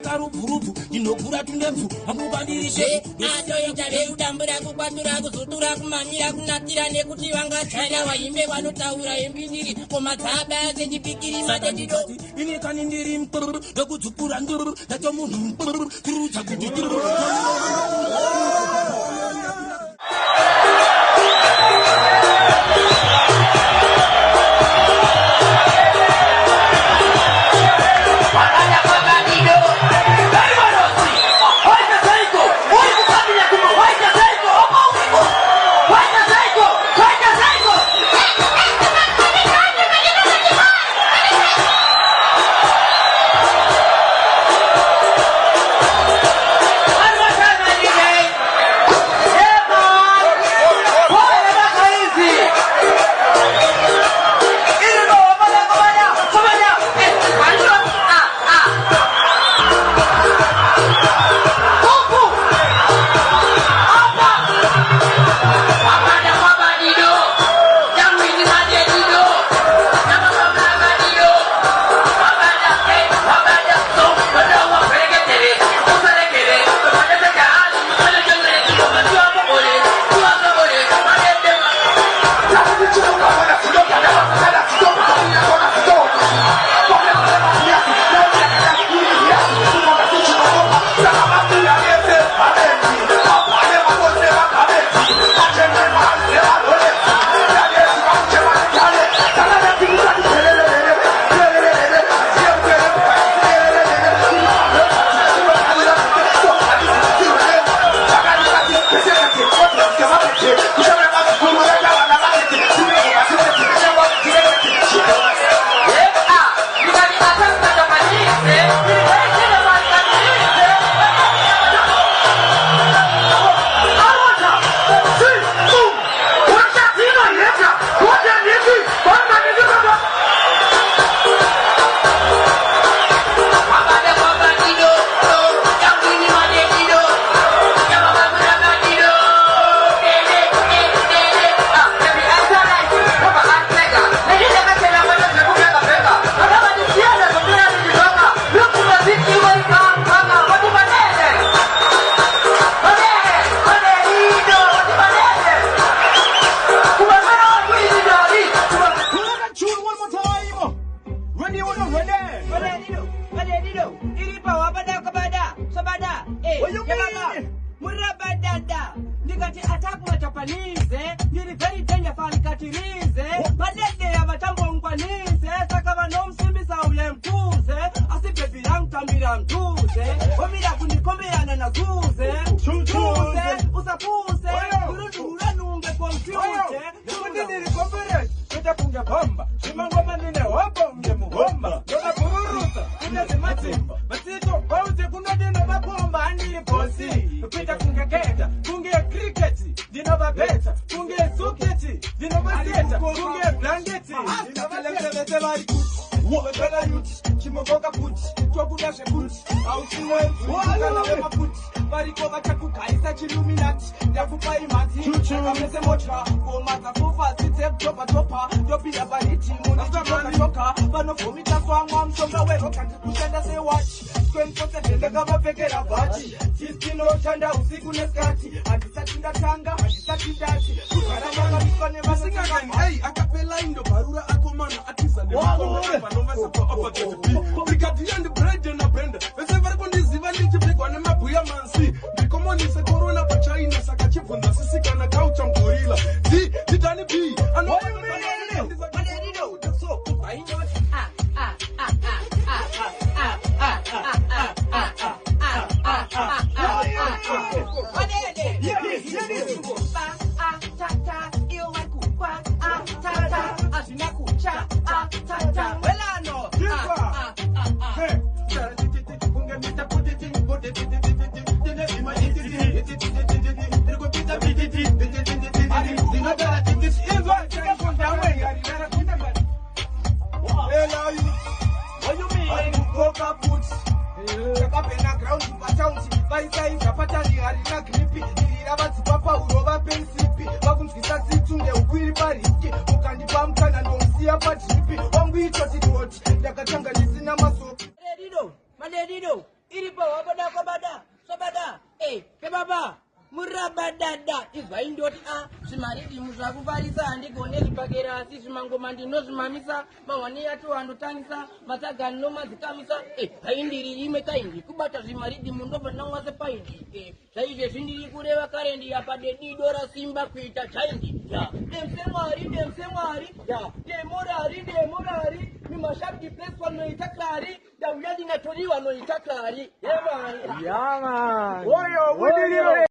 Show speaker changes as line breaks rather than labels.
karuburubu inokura tunemvu amubadirishe
atoita veudambura kukwatura kuzotura kumanyira kunatira nekuti vangachana vaimbe vanotaura embindiri komadzaba sechipikiri madedido
ini kani ndiri ndokudzukura ndato munhu kurucha kuti
Ipo wabada kobada. Sobada. Kebaba. Murabadada. Izai ndoti simaridi muzakufarisa andigone zvipakera asi zvimangoma ndinozvimamisa mahwani yacho andotangisa matsagani nomadzikamisa haindiri ime kaindi kubata zvimaridi munobva namwase paindi zvaizvezvi ndiri kureva karendi yapadedi dora simba kuita chaindi demsemwari demorari mimashabdi ples vanoita klari dauya ndinatoriwa noita klari
Yaman. Oyo,